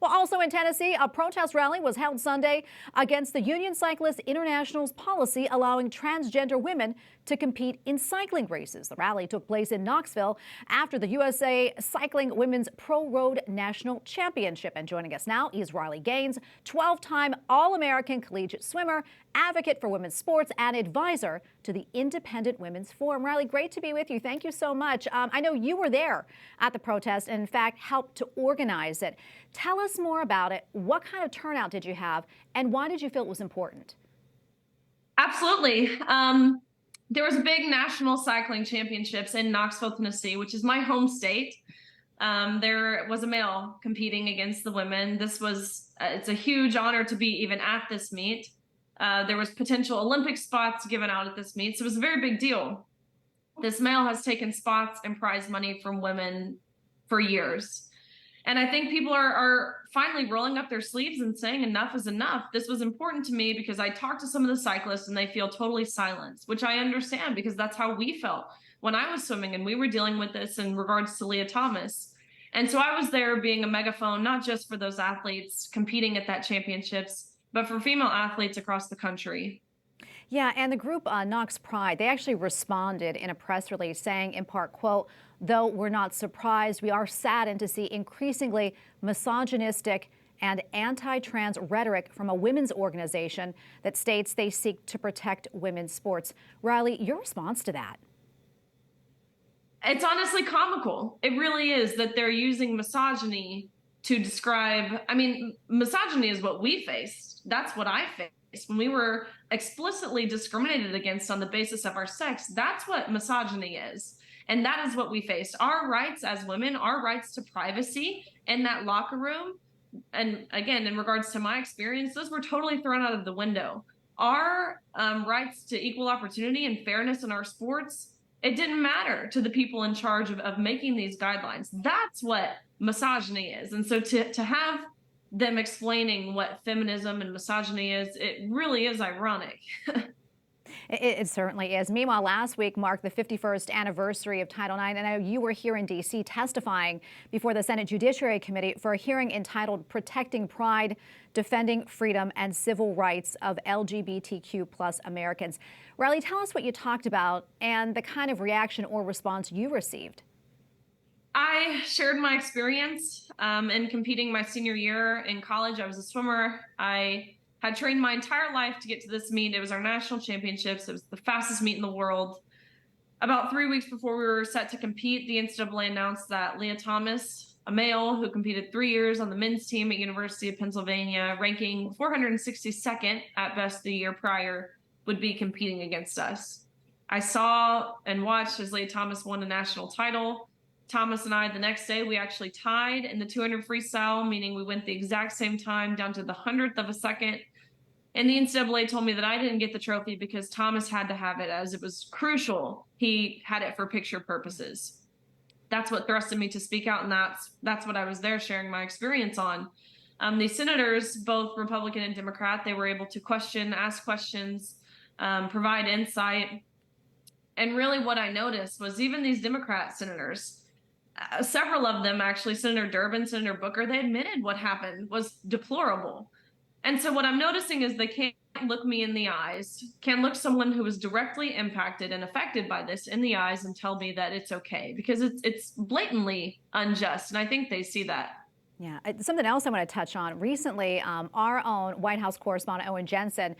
Well, also in Tennessee, a protest rally was held Sunday against the Union Cycliste Internationale's policy allowing transgender women to compete in cycling races. The rally took place in Knoxville after the USA Cycling Women's Pro Road National Championship. And joining us now is Riley Gaines, 12-time All-American collegiate swimmer, advocate for women's sports, and advisor to the Independent Women's Forum. Riley, great to be with you. Thank you so much. I know you were there at the protest and, in fact, helped to organize it. Tell us more about it. What kind of turnout did you have, and why did you feel it was important? Absolutely. There was a big national cycling championships in Knoxville, Tennessee, which is my home state. There was a male competing against the women. This was, it's a huge honor to be even at this meet. There was potential Olympic spots given out at this meet, so it was a very big deal. This male has taken spots and prize money from women for years. And I think people are finally rolling up their sleeves and saying enough is enough. This was important to me because I talked to some of the cyclists and they feel totally silenced, which I understand because that's how we felt when I was swimming and we were dealing with this in regards to Lia Thomas. And so I was there being a megaphone, not just for those athletes competing at that championships, but for female athletes across the country. Yeah, and the group Knox Pride, they actually responded in a press release saying, in part, quote, "Though we're not surprised, we are saddened to see increasingly misogynistic and anti-trans rhetoric from a women's organization that states they seek to protect women's sports." Riley, your response to that? It's honestly comical. It really is that they're using misogyny to describe, I mean, misogyny is what we faced. That's what I faced. When we were explicitly discriminated against on the basis of our sex, that's what misogyny is. And that is what we faced. Our rights as women, our rights to privacy in that locker room, and again, in regards to my experience, those were totally thrown out of the window. Our rights to equal opportunity and fairness in our sports, it didn't matter to the people in charge of making these guidelines. That's what misogyny is. And so to have them explaining what feminism and misogyny is, it really is ironic. It certainly is. Meanwhile, last week marked the 51st anniversary of Title IX, and I know you were here in D.C. testifying before the Senate Judiciary Committee for a hearing entitled Protecting Pride, Defending Freedom and Civil Rights of LGBTQ plus Americans. Riley, tell us what you talked about and the kind of reaction or response you received. I shared my experience in competing my senior year in college. I was a swimmer. I had trained my entire life to get to this meet. It was our national championships. It was the fastest meet in the world. About 3 weeks before we were set to compete, the NCAA announced that Lia Thomas, a male who competed 3 years on the men's team at University of Pennsylvania, ranking 462nd at best the year prior, would be competing against us. I saw and watched as Lia Thomas won a national title. Thomas and I, the next day, we actually tied in the 200 freestyle, meaning we went the exact same time down to the 100th of a second. And the NCAA told me that I didn't get the trophy because Thomas had to have it, as it was crucial. He had it for picture purposes. That's what thrusted me to speak out, and that's what I was there sharing my experience on. The senators, both Republican and Democrat, they were able to ask questions, provide insight. And really what I noticed was even these Democrat senators, several of them actually, Senator Durbin, Senator Booker, they admitted what happened was deplorable. And so what I'm noticing is they can't look me in the eyes, can't look someone who was directly impacted and affected by this in the eyes and tell me that it's okay, because it's blatantly unjust. And I think they see that. Yeah, something else I want to touch on. Recently, our own White House correspondent, Owen Jensen,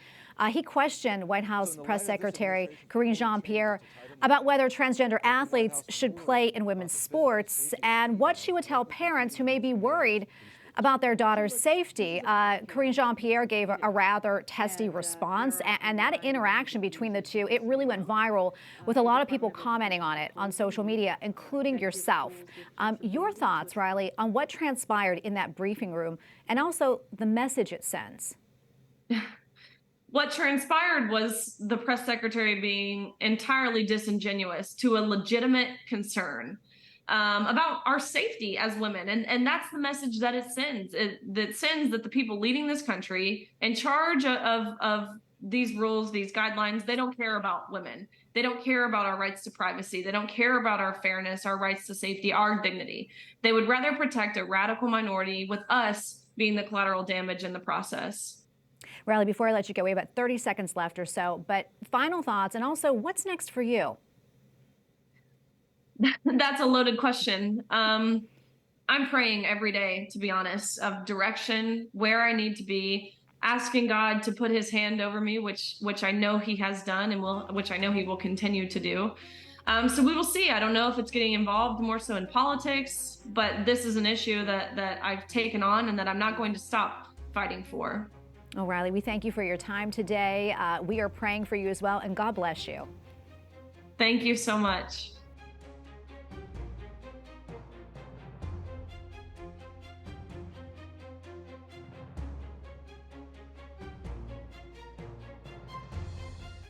he questioned White House Press Secretary Karine Jean-Pierre about whether transgender athletes should play in women's sports and what she would tell parents who may be worried about their daughter's safety. Karine Jean-Pierre gave a rather testy response, and that interaction between the two, it really went viral with a lot of people commenting on it on social media, including yourself. Your thoughts, Riley, on what transpired in that briefing room and also the message it sends? What transpired was the press secretary being entirely disingenuous to a legitimate concern about our safety as women. And that's the message that it sends. That sends that the people leading this country in charge of these rules, these guidelines, they don't care about women. They don't care about our rights to privacy. They don't care about our fairness, our rights to safety, our dignity. They would rather protect a radical minority with us being the collateral damage in the process. Riley, before I let you go, we have about 30 seconds left or so, but final thoughts, and also what's next for you? That's a loaded question. I'm praying every day, to be honest, of direction, where I need to be, asking God to put his hand over me, which I know he has done and which I know he will continue to do. So we will see. I don't know if it's getting involved more so in politics, but this is an issue that I've taken on and that I'm not going to stop fighting for. Oh, Riley, we thank you for your time today. We are praying for you as well, and God bless you. Thank you so much.